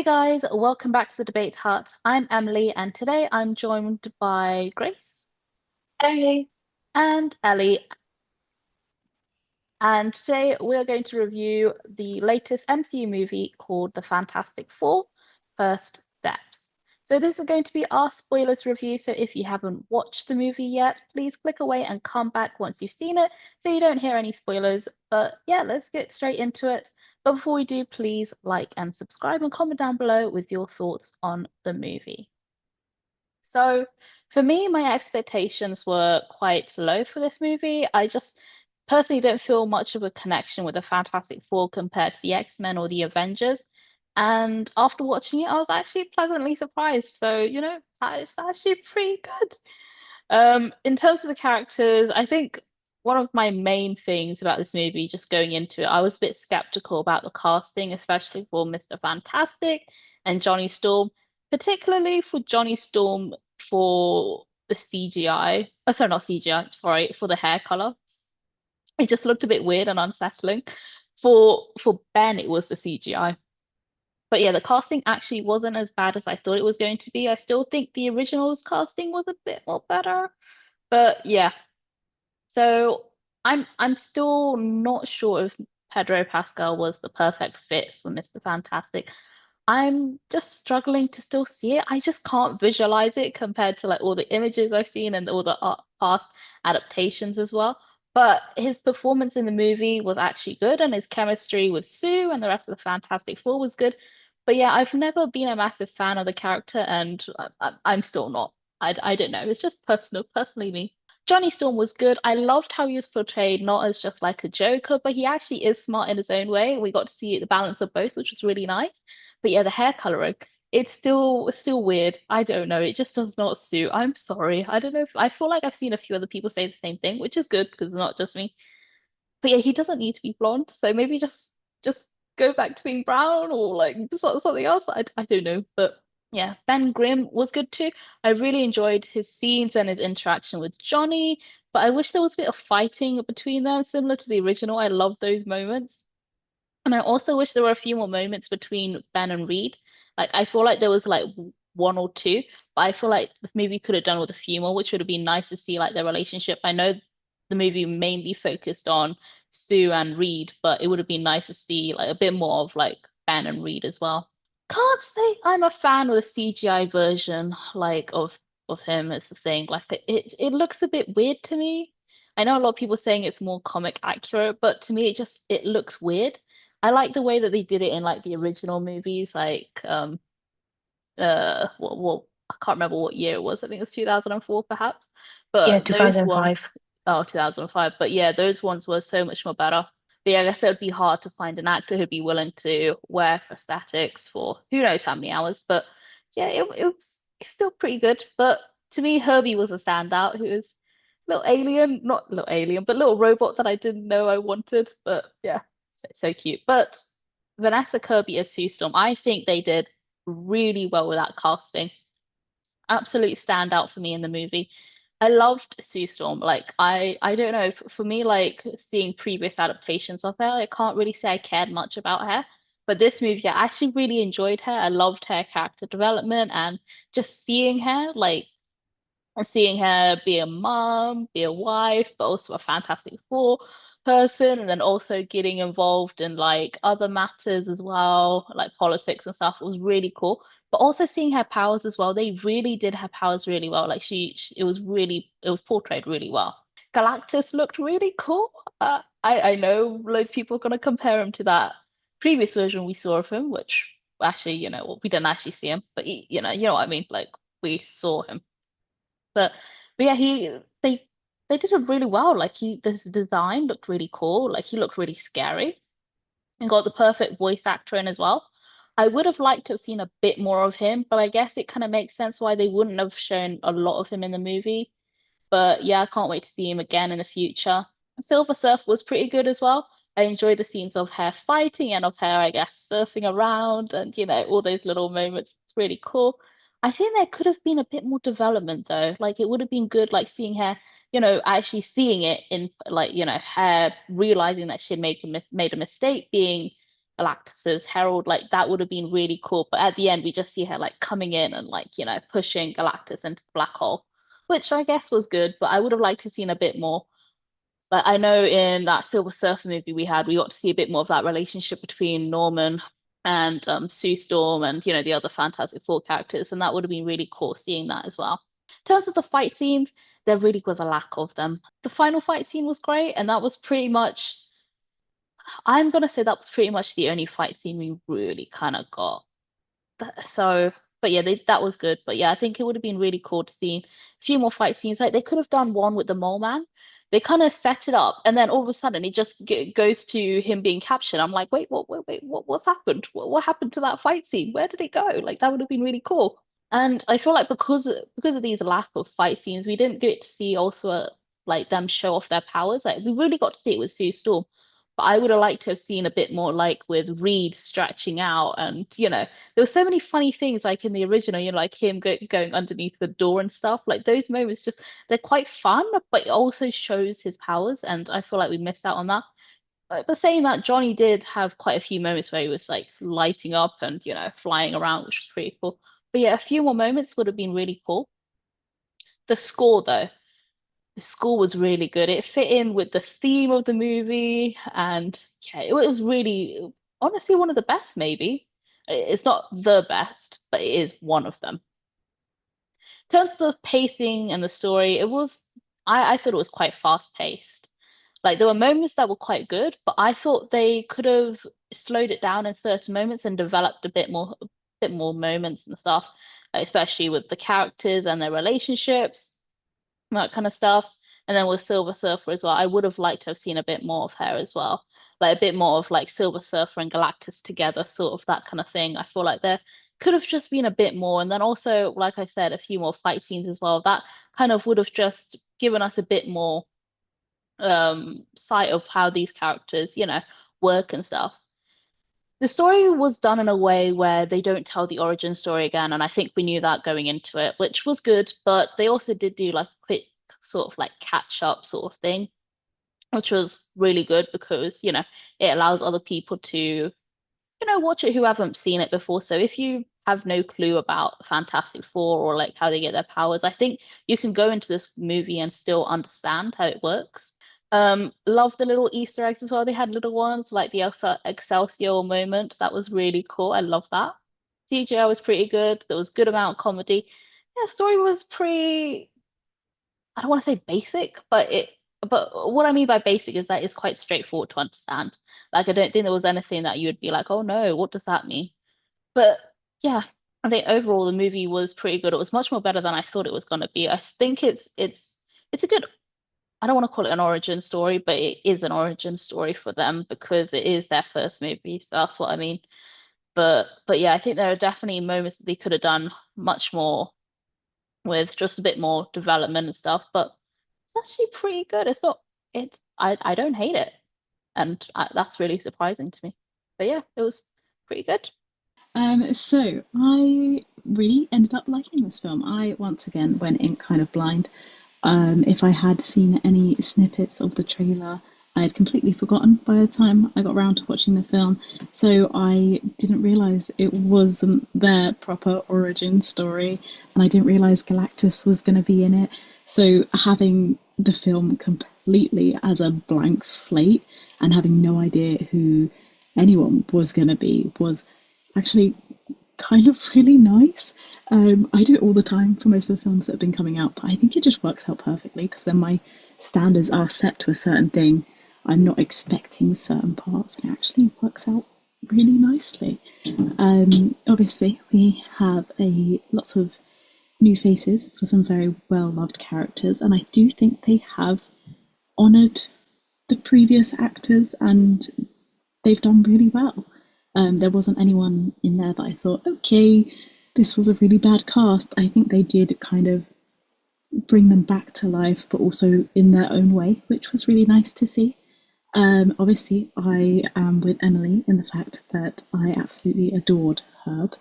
Hey guys, welcome back to the Debate Hut. I'm Emily, and today I'm joined by Grace Hey. and Ellie. And today we're going to review the latest MCU movie called The Fantastic Four: First Steps. So this is going to be our spoilers review. So if you haven't watched the movie yet, please click away and come back once you've seen it so you don't hear any spoilers. But yeah, let's get straight into it. But before we do, please like and subscribe and comment down below with your thoughts on the movie. So for me, my expectations were quite low for this movie. I just personally don't feel much of a connection with the Fantastic Four compared to the X-Men or the Avengers. And after watching it, I was actually pleasantly surprised. So, it's actually pretty good. In terms of the characters, I think one of my main things about this movie, just going into it, I was a bit skeptical about the casting, especially for Mr. Fantastic and Johnny Storm, particularly for Johnny Storm for the CGI. Oh, sorry, not CGI, sorry, for the hair color. It just looked a bit weird and unsettling. For Ben, it was the CGI. But yeah, the casting actually wasn't as bad as I thought it was going to be. I still think the original's casting was a bit more better. But yeah, so I'm still not sure if Pedro Pascal was the perfect fit for Mr. Fantastic. I'm just struggling to still see it. I just can't visualize it compared to like all the images I've seen and all the past adaptations as well. But his performance in the movie was actually good, and his chemistry with Sue and the rest of the Fantastic Four was good. But yeah, I've never been a massive fan of the character, and I'm still not. I don't know. It's just personally me. Johnny Storm was good. I loved how he was portrayed, not as just like a joker, but he actually is smart in his own way. We got to see the balance of both, which was really nice. But yeah, the hair coloring, it's still weird. I don't know. It just does not suit. I'm sorry. I don't know if I feel like I've seen a few other people say the same thing, which is good because it's not just me. But yeah, he doesn't need to be blonde, so maybe just go back to being brown or like something else. I don't know, but yeah, Ben Grimm was good too. I really enjoyed his scenes and his interaction with Johnny, but I wish there was a bit of fighting between them, similar to the original. I love those moments, and I also wish there were a few more moments between Ben and Reed. Like I feel like there was like one or two, but I feel like the movie could have done with a few more, which would have been nice to see like their relationship. I know the movie mainly focused on Sue and Reed, but it would have been nice to see like a bit more of like Ben and Reed as well. Can't say I'm a fan of the CGI version like of him as the thing. Like it looks a bit weird to me. I know a lot of people saying it's more comic accurate, but to me it looks weird. I like the way that they did it in like the original movies, like I can't remember what year it was. I think it was 2004 perhaps. Yeah, But those ones, 2005. oh, 2005. But yeah, those ones were so much more better. But yeah, I guess it would be hard to find an actor who'd be willing to wear prosthetics for who knows how many hours. But yeah, it was still pretty good. But to me, Herbie was a standout. Who was little alien, not little alien, but little robot that I didn't know I wanted. But yeah, so cute. But Vanessa Kirby as Sue Storm, I think they did really well with that casting. Absolute standout for me in the movie. I loved Sue Storm. Like I don't know, for me, like seeing previous adaptations of her, I can't really say I cared much about her. But this movie, I actually really enjoyed her. I loved her character development and just seeing her, like and seeing her be a mom, be a wife, but also a Fantastic Four person, and then also getting involved in like other matters as well, like politics and stuff. It was really cool. But also seeing her powers as well. They really did her powers really well. Like it was portrayed really well. Galactus looked really cool. I know loads of people are gonna compare him to that previous version we saw of him, which actually, we didn't actually see him, but you know what I mean. Like we saw him. But but yeah, they did it really well. Like this design looked really cool. Like he looked really scary and got the perfect voice actor in as well. I would have liked to have seen a bit more of him, but I guess it kind of makes sense why they wouldn't have shown a lot of him in the movie. But yeah, I can't wait to see him again in the future. Silver Surf was pretty good as well. I enjoyed the scenes of her fighting and of her, I guess, surfing around and all those little moments. It's really cool. I think there could have been a bit more development though. Like it would have been good like seeing her, actually seeing it in like, her realizing that she had made a mistake being Galactus's herald, like that would have been really cool. But at the end, we just see her like coming in and like, pushing Galactus into the black hole, which I guess was good, but I would have liked to seen a bit more. But I know in that Silver Surfer movie we got to see a bit more of that relationship between Norman and Sue Storm and the other Fantastic Four characters, and that would have been really cool seeing that as well. In terms of the fight scenes, there really was a lack of them. The final fight scene was great, and that was pretty much, I'm gonna say that was pretty much the only fight scene we really kind of got. So, but yeah, that was good. But yeah, I think it would have been really cool to see a few more fight scenes. Like they could have done one with the mole man. They kind of set it up, and then all of a sudden it just goes to him being captured. I'm like, what's happened? What happened to that fight scene? Where did it go? Like that would have been really cool. And I feel like because of these lack of fight scenes, we didn't get to see also like them show off their powers. Like we really got to see it with Sue Storm, but I would have liked to have seen a bit more like with Reed stretching out, and there were so many funny things like in the original, like him going underneath the door and stuff. Like those moments, just they're quite fun, but it also shows his powers, and I feel like we missed out on that. But saying that, Johnny did have quite a few moments where he was like lighting up and flying around, which was pretty cool. But yeah, a few more moments would have been really cool. The score, though, the score was really good. It fit in with the theme of the movie, and yeah, it was really, honestly, one of the best, maybe. It's not the best, but it is one of them. In terms of the pacing and the story, I thought it was quite fast paced. Like there were moments that were quite good, but I thought they could have slowed it down in certain moments and developed a bit more moments and stuff, like, especially with the characters and their relationships, that kind of stuff. And then with Silver Surfer as well, I would have liked to have seen a bit more of her as well, like a bit more of like Silver Surfer and Galactus together, sort of that kind of thing. I feel like there could have just been a bit more, and then also, like I said, a few more fight scenes as well. That kind of would have just given us a bit more sight of how these characters, work and stuff. The story was done in a way where they don't tell the origin story again, and I think we knew that going into it, which was good, but they also did do like a quick sort of like catch up sort of thing, which was really good because, it allows other people to, watch it who haven't seen it before. So if you have no clue about Fantastic Four or like how they get their powers, I think you can go into this movie and still understand how it works. Love the little Easter eggs as well. They had little ones like the Excelsior moment. That was really cool. I love that. CGI was pretty good. There was good amount of comedy. Yeah, story was pretty, I don't want to say basic, but what I mean by basic is that it's quite straightforward to understand. Like I don't think there was anything that you would be like, oh no, what does that mean? But yeah, I think overall the movie was pretty good. It was much more better than I thought it was going to be. I think it's a good, I don't want to call it an origin story, but it is an origin story for them because it is their first movie. So that's what I mean. But yeah, I think there are definitely moments that they could have done much more with just a bit more development and stuff. But it's actually pretty good. It's not I don't hate it, and that's really surprising to me. But yeah, it was pretty good. So I really ended up liking this film. I once again went in kind of blind. If I had seen any snippets of the trailer, I had completely forgotten by the time I got around to watching the film. So I didn't realize it wasn't their proper origin story, and I didn't realize Galactus was going to be in it. So having the film completely as a blank slate and having no idea who anyone was going to be was actually kind of really nice. I do it all the time for most of the films that have been coming out, but I think it just works out perfectly because then my standards are set to a certain thing. I'm not expecting certain parts, and it actually works out really nicely. Obviously, we have lots of new faces for some very well loved characters, and I do think they have honoured the previous actors and they've done really well. There wasn't anyone in there that I thought, okay, this was a really bad cast. I think they did kind of bring them back to life, but also in their own way, which was really nice to see. Obviously, I am with Emily in the fact that I absolutely adored Herb.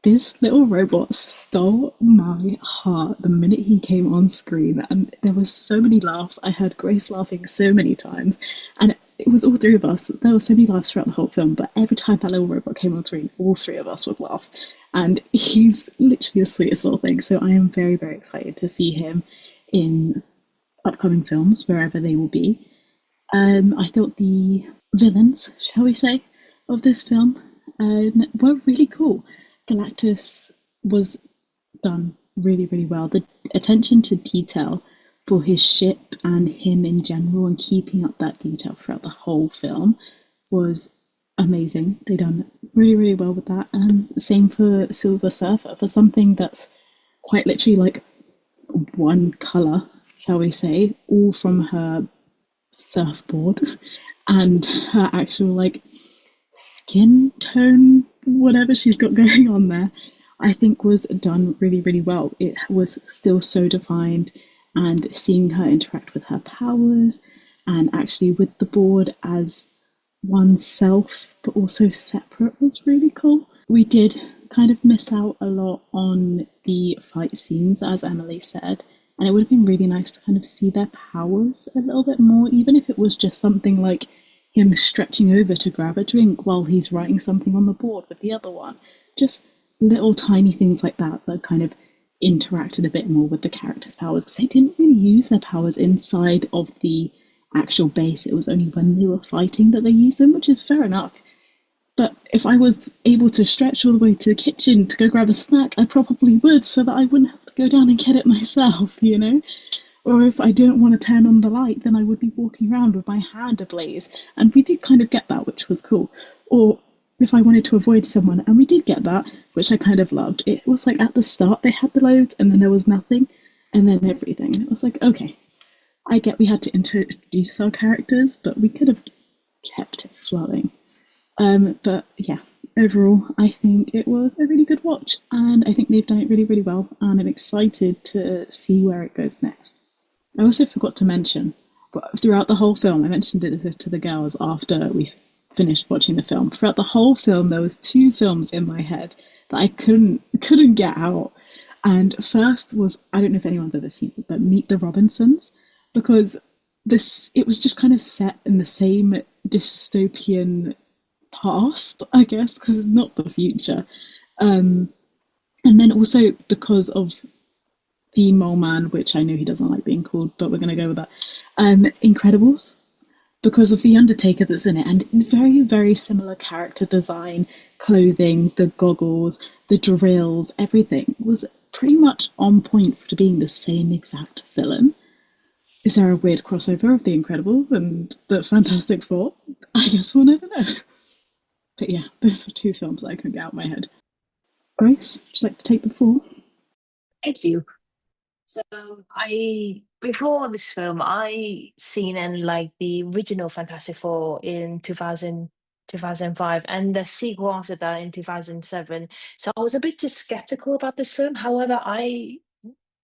This little robot stole my heart the minute he came on screen, and there were so many laughs. I heard Grace laughing so many times, and it was all three of us. There were so many laughs throughout the whole film, but every time that little robot came on screen, all three of us would laugh. And he's literally the sweetest little thing. So I am very, very excited to see him in upcoming films, wherever they will be. I thought the villains, shall we say, of this film were really cool. Galactus was done really, really well. The attention to detail for his ship and him in general and keeping up that detail throughout the whole film was amazing. They done really, really well with that. And same for Silver Surfer, for something that's quite literally like one color, shall we say, all from her surfboard and her actual like skin tone, whatever she's got going on there, I think was done really, really well. It was still so defined, and seeing her interact with her powers and actually with the board as oneself, but also separate, was really cool. We did kind of miss out a lot on the fight scenes, as Emily said, and it would have been really nice to kind of see their powers a little bit more, even if it was just something like him stretching over to grab a drink while he's writing something on the board with the other one. Just little tiny things like that that kind of interacted a bit more with the characters' powers, because they didn't really use their powers inside of the actual base. It was only when they were fighting that they used them, which is fair enough. But if I was able to stretch all the way to the kitchen to go grab a snack, I probably would, so that I wouldn't have to go down and get it myself, you know? Or if I didn't want to turn on the light, then I would be walking around with my hand ablaze. And we did kind of get that, which was cool. Or if I wanted to avoid someone, and we did get that, which I kind of loved. It was like at the start they had the loads, and then there was nothing, and then everything. And it was like, okay, I get we had to introduce our characters, but we could have kept it flowing. But yeah, overall, I think it was a really good watch, and I think they've done it really, really well, and I'm excited to see where it goes next. I also forgot to mention, but throughout the whole film, I mentioned it to the girls after we finished watching the film. Throughout the whole film, there was two films in my head that I couldn't get out. And first was, I don't know if anyone's ever seen it, but Meet the Robinsons, because this it was just kind of set in the same dystopian past, I guess, because it's not the future. Um, and then also because of the Mole Man, which I know he doesn't like being called, but we're going to go with that. Incredibles, because of the Undertaker that's in it, and very, very similar character design, clothing, the goggles, the drills, everything was pretty much on point for being the same exact villain. Is there a weird crossover of the Incredibles and the Fantastic Four? I guess we'll never know. But yeah, those were two films I couldn't get out of my head. Grace, would you like to take the floor? Thank you. So I before this film, I seen and like the original Fantastic Four in 2005, and the sequel after that in 2007. So I was a bit just skeptical about this film. However, I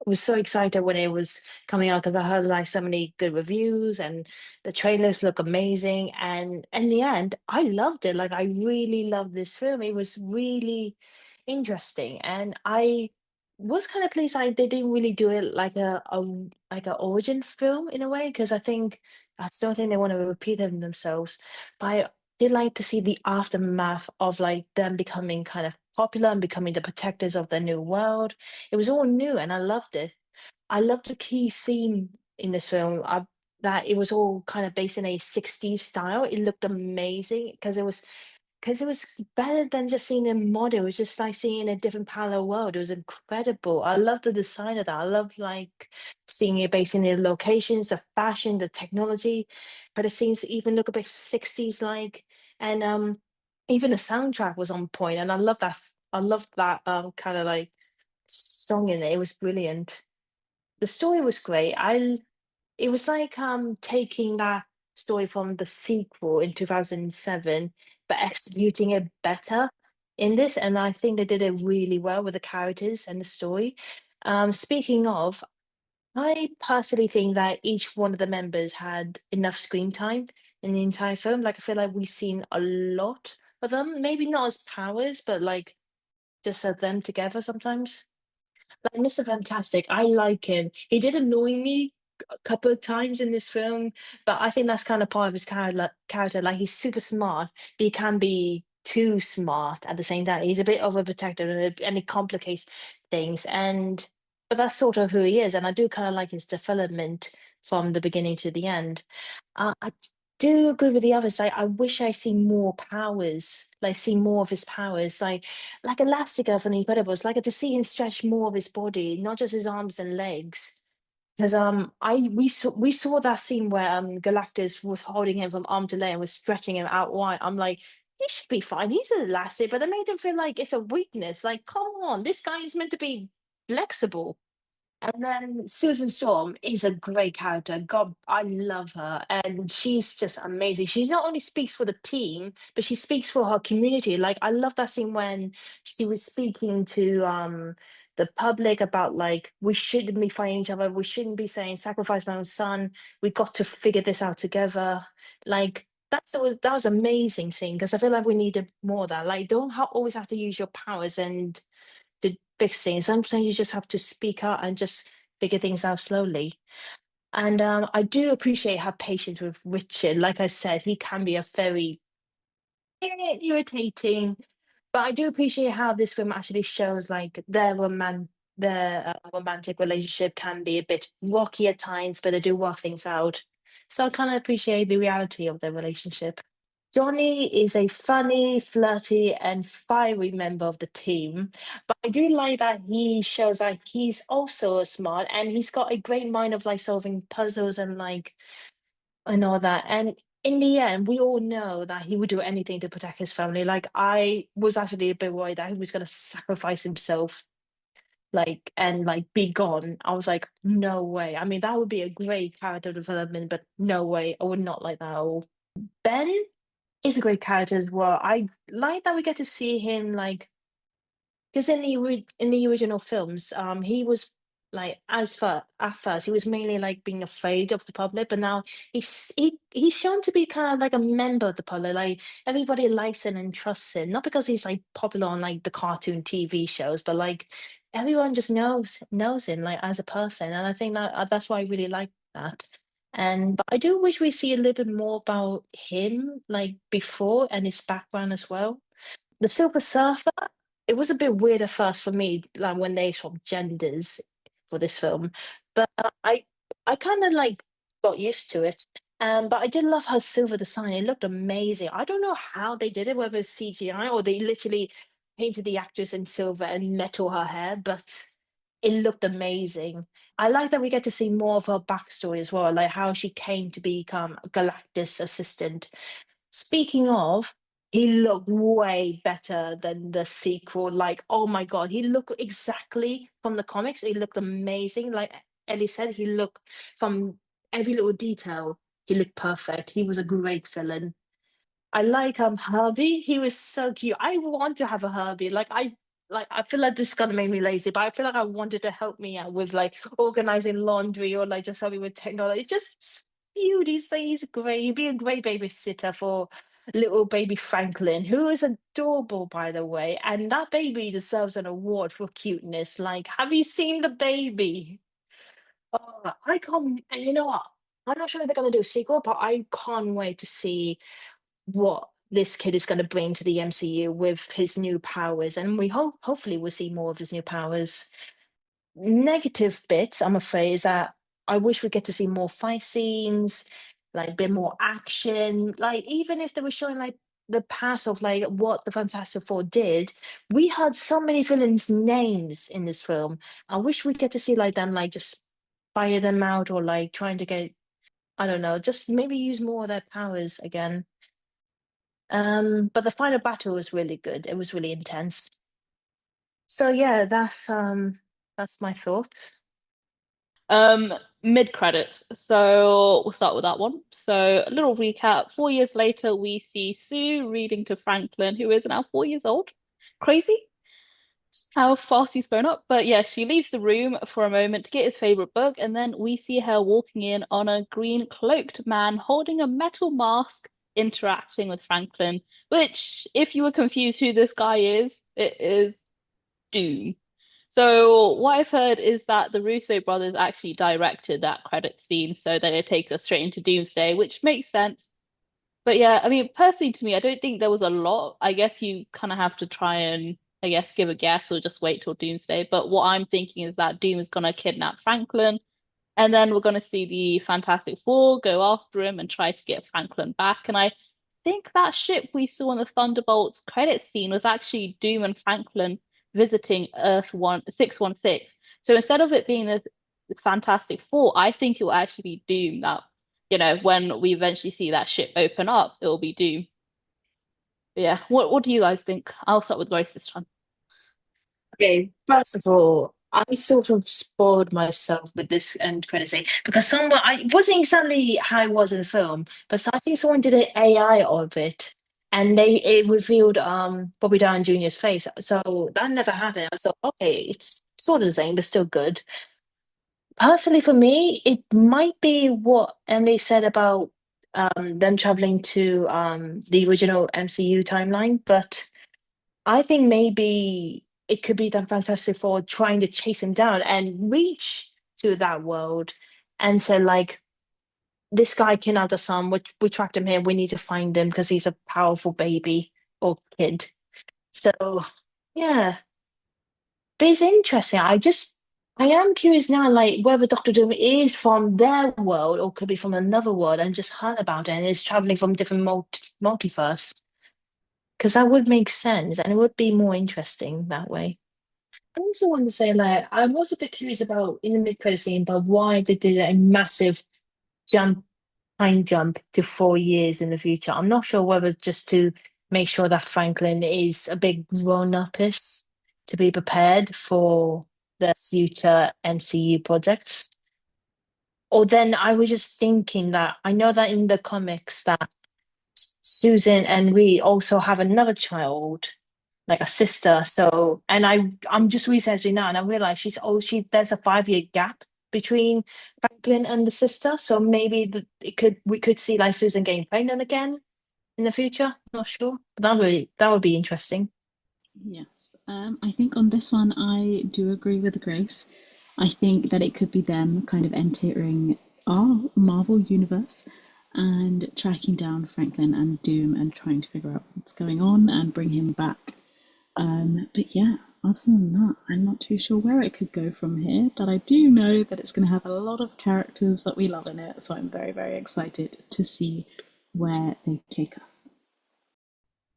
was so excited when it was coming out because I heard like so many good reviews and the trailers look amazing. And in the end, I loved it. Like I really loved this film. It was really interesting, and I was kind of pleased like they didn't really do it like like a origin film in a way, because I think I don't think they want to repeat them themselves. But I did like to see the aftermath of like them becoming kind of popular and becoming the protectors of the new world. It was all new and I loved it. I loved the key theme in this film. That it was all kind of based in a 60s style. It looked amazing because it was better than just seeing a model. It was just like seeing a different parallel world. It was incredible. I love the design of that. I love like seeing it based in the locations, the fashion, the technology, but it seems to even look a bit 60s like. And even the soundtrack was on point. And I love that kind of like song in it. It was brilliant. The story was great. It was like taking that story from the sequel in 2007, but executing it better in this. And I think they did it really well with the characters and the story. Speaking of, I personally think that each one of the members had enough screen time in the entire film. Like I feel like we've seen a lot of them, maybe not as powers, but like just of them together sometimes. Like Mr. Fantastic, I like him. He did annoy me a couple of times in this film, but I think that's kind of part of his character. Like he's super smart, but he can be too smart at the same time. He's a bit overprotective and he complicates things. And but that's sort of who he is. And I do kind of like his development from the beginning to the end. I do agree with the others. Like I wish I see more powers, like see more of his powers, like Elastigirl from The Incredibles. Like to see him stretch more of his body, not just his arms and legs. Because I we saw that scene where Galactus was holding him from arm to leg and was stretching him out wide. I'm like, he should be fine. He's an elastic, but they made him feel like it's a weakness. Like, come on, this guy is meant to be flexible. And then Susan Storm is a great character. God, I love her. And she's just amazing. She not only speaks for the team, but she speaks for her community. Like I love that scene when she was speaking to the public about like we shouldn't be fighting each other. We shouldn't be saying sacrifice my own son. We got to figure this out together. Like that was amazing scene because I feel like we needed more of that. Like don't always have to use your powers and the big things. Sometimes you just have to speak out and just figure things out slowly. And I do appreciate her patience with Richard. Like I said, he can be a very irritating, but I do appreciate how this film actually shows like their romantic relationship can be a bit rocky at times, but they do work things out. So I kind of appreciate the reality of their relationship. Johnny is a funny, flirty, and fiery member of the team, but I do like that he shows like he's also smart and he's got a great mind of like solving puzzles and all that. And in the end, we all know that he would do anything to protect his family. Like I was actually a bit worried that he was gonna sacrifice himself, like and like be gone. I was like, no way. I mean, that would be a great character development, but no way. I would not like that at all. Ben is a great character as well. I like that we get to see him like because in the original films, he was like at first he was mainly like being afraid of the public, but now he's shown to be kind of like a member of the public. Like everybody likes him and trusts him, not because he's like popular on like the cartoon TV shows, but like everyone just knows him like as a person, and I think that that's why I really like that. And but I do wish we see a little bit more about him like before and his background as well. The Silver Surfer, it was a bit weird at first for me, like when they swapped genders for this film. But I kind of like got used to it. But I did love her silver design. It looked amazing. I don't know how they did it, whether it's CGI or they literally painted the actress in silver and metal her hair, but it looked amazing. I like that we get to see more of her backstory as well, like how she came to become Galactus' assistant. Speaking of, he looked way better than the sequel. Like, oh my God, he looked exactly from the comics. He looked amazing. Like Ellie said, he looked from every little detail. He looked perfect. He was a great villain. I like Herbie. He was so cute. I want to have a Herbie. Like I feel like this is gonna make me lazy, but I feel like I wanted to help me out with like organizing laundry or like just helping with technology. Just cute. He's great. He'd be a great babysitter for little baby Franklin, who is adorable by the way. And that baby deserves an award for cuteness. Like, have you seen the baby? Oh, I can't and you know what? I'm not sure if they're gonna do a sequel, but I can't wait to see what this kid is going to bring to the MCU with his new powers, and we hopefully we'll see more of his new powers. Negative bits, I'm afraid, is that I wish we get to see more fight scenes, like a bit more action. Like even if they were showing like the past of like what the Fantastic Four did, we heard so many villains' names in this film. I wish we get to see like them like just fire them out or like trying to get I don't know, just maybe use more of their powers again. But the final battle was really good. It was really intense. So yeah, that's my thoughts. Um, Mid credits. So we'll start with that one. So a little recap. 4 years later, we see Sue reading to Franklin, who is now 4 years old. Crazy how fast he's grown up. But yeah, she leaves the room for a moment to get his favorite book, and then we see her walking in on a green cloaked man holding a metal mask, interacting with Franklin. Which, if you were confused who this guy is, it is Doom. So what I've heard is that the Russo brothers actually directed that credit scene, so that it take us straight into Doomsday, which makes sense. But yeah, I mean, personally to me, I don't think there was a lot. I guess you kind of have to try and, I guess, give a guess or just wait till Doomsday. But what I'm thinking is that Doom is gonna kidnap Franklin, and then we're gonna see the Fantastic Four go after him and try to get Franklin back. And I think that ship we saw in the Thunderbolts credit scene was actually Doom and Franklin visiting Earth 616. So instead of it being the Fantastic Four, I think it will actually be Doom that, when we eventually see that ship open up, it will be Doom. But yeah, what do you guys think? I'll start with Grace this time. Okay, first of all, I sort of spoiled myself with this end credit scene because someone, I it wasn't exactly how it was in the film, but I think someone did an AI of it, and it revealed Bobby Downey Jr.'s face. So that never happened. I thought, okay, it's sort of the same, but still good. Personally, for me, it might be what Emily said about them traveling to the original MCU timeline, but I think maybe it could be the Fantastic Four trying to chase him down and reach to that world and say, like, this guy kidnapped our son, we tracked him here, we need to find him because he's a powerful baby or kid. So, yeah, but it's interesting. I am curious now, like, whether Doctor Doom is from their world or could be from another world and just heard about it and is traveling from different multiverse. Because that would make sense and it would be more interesting that way. I also want to say, like, I was a bit curious about in the mid-credit scene, but why they did a massive jump, time jump to 4 years in the future. I'm not sure whether it's just to make sure that Franklin is a bit grown-up-ish to be prepared for the future MCU projects. Or then I was just thinking that I know that in the comics that Susan and Reed also have another child, like a sister. So, and I'm just researching now, and I realize there's a 5 year gap between Franklin and the sister. So maybe we could see like Susan getting pregnant again in the future. Not sure, but that would be interesting. Yes. I think on this one, I do agree with Grace. I think that it could be them kind of entering our Marvel universe and tracking down Franklin and Doom and trying to figure out what's going on and bring him back. But yeah, other than that, I'm not too sure where it could go from here, but I do know that it's going to have a lot of characters that we love in it, so I'm very, very excited to see where they take us.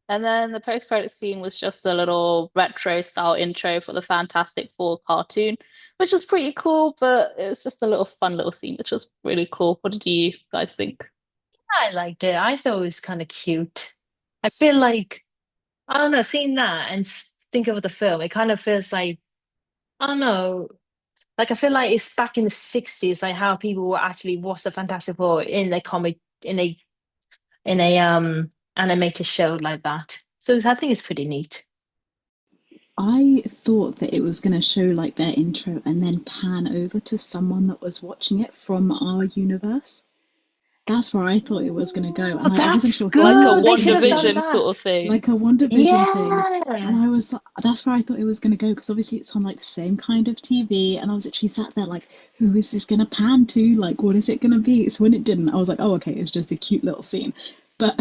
And then the post-credit scene was just a little retro style intro for the Fantastic Four cartoon, which was pretty cool, but it was just a little fun little scene, which was really cool. What did you guys think? I liked it. I thought it was kind of cute. I feel like I don't know, seeing that and think of the film, it kind of feels like I don't know. Like I feel like it's back in the 60s, like how people were actually watch the Fantastic Four in a comic in a animated show like that. So I think it's pretty neat. I thought that it was going to show like their intro and then pan over to someone that was watching it from our universe. That's where I thought it was going to go, Oh, and I wasn't that's sure Like a who good. They was should going have to done be WandaVision that. sort of thing. like a WandaVision thing. And Yeah. that's where I thought it was going to go because obviously it's on like the same kind of TV, and I was actually sat there like, who is this going to pan to? Like, what is it going to be? So when it didn't, I was like, oh, okay, it's just a cute little scene. But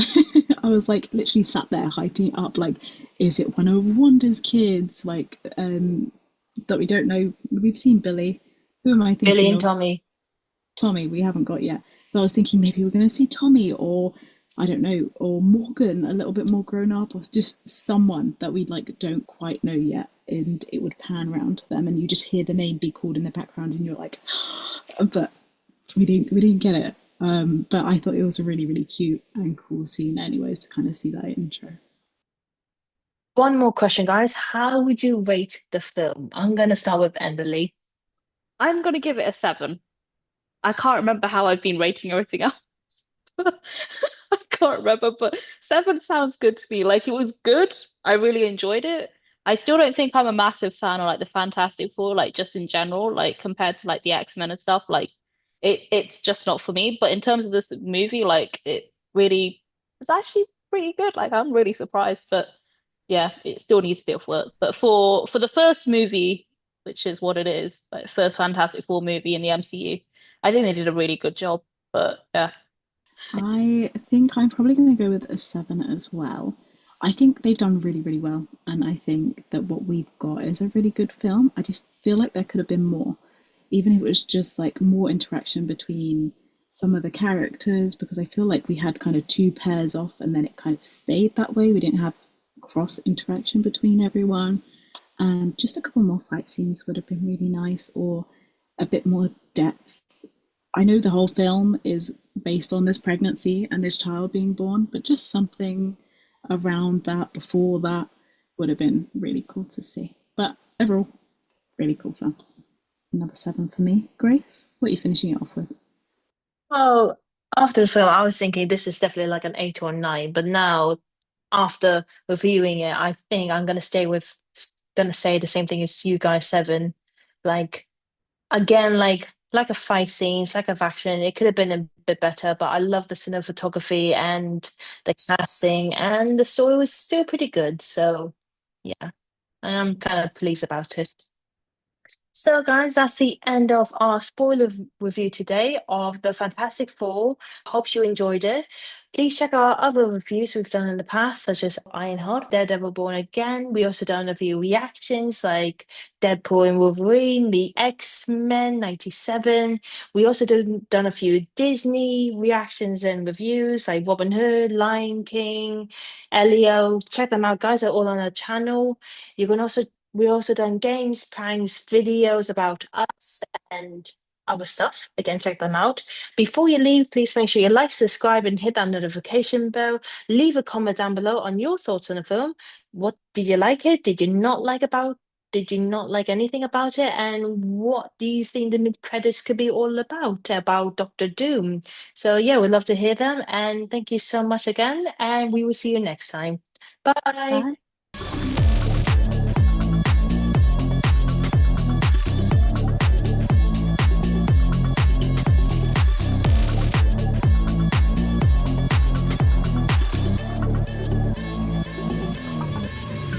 I was like literally sat there hyping it up, like, is it one of Wanda's kids? Like, that we don't know. We've seen Billy. Who am I Billy thinking and of? Tommy. Tommy, we haven't got yet. So I was thinking maybe we're going to see Tommy or I don't know, or Morgan a little bit more grown up, or just someone that we like don't quite know yet. And it would pan round to them, and you just hear the name be called in the background, and you're like, but we didn't get it. But I thought it was a really really cute and cool scene, anyways, to kind of see that intro. One more question, guys. How would you rate the film? I'm gonna start with Emily. I'm gonna give it a 7. I can't remember how I've been rating everything else. I can't remember, but 7 sounds good to me. Like it was good. I really enjoyed it. I still don't think I'm a massive fan of like the Fantastic Four, like just in general, like compared to like the X-Men and stuff. Like it's just not for me. But in terms of this movie, like it really it's actually pretty good. Like I'm really surprised, but yeah, it still needs a bit of work. But for the first movie. which is what it is, but first Fantastic Four movie in the MCU. I think they did a really good job, but yeah. I think I'm probably going to go with a 7 as well. I think they've done really, really well, and I think that what we've got is a really good film. I just feel like there could have been more, even if it was just like more interaction between some of the characters, because I feel like we had kind of two pairs off and then it kind of stayed that way. We didn't have cross interaction between everyone, and just a couple more fight scenes would have been really nice, or a bit more depth. I know the whole film is based on this pregnancy and this child being born, but just something around that before that would have been really cool to see. But overall, really cool film. Another 7 for me. Grace, what are you finishing it off with? Well, after the film, I was thinking this is definitely like an 8 or 9, but now after reviewing it, I think I'm gonna say the same thing as you guys, 7. Like again, like a fight scenes, like of action. It could have been a bit better, but I love the cinematography and the casting, and the story was still pretty good. So yeah, I'm kind of pleased about it. So, guys, that's the end of our review today of the Fantastic Four. Hope you enjoyed it. Please check our other reviews we've done in the past, such as Ironheart, Daredevil Born Again. We also done a few reactions like Deadpool and Wolverine, the X-Men 97. We also done a few Disney reactions and reviews like Robin Hood, Lion King, Elio. Check them out, guys. They're all on our channel. You can also we also done games, pranks, videos about us and other stuff. Again, check them out. Before you leave, please make sure you like, subscribe, and hit that notification bell. Leave a comment down below on your thoughts on the film. What did you like it? Did you not like about? Did you not like anything about it? And what do you think the mid credits could be all about Doctor Doom? So yeah, we'd love to hear them. And thank you so much again. And we will see you next time. Bye. Bye.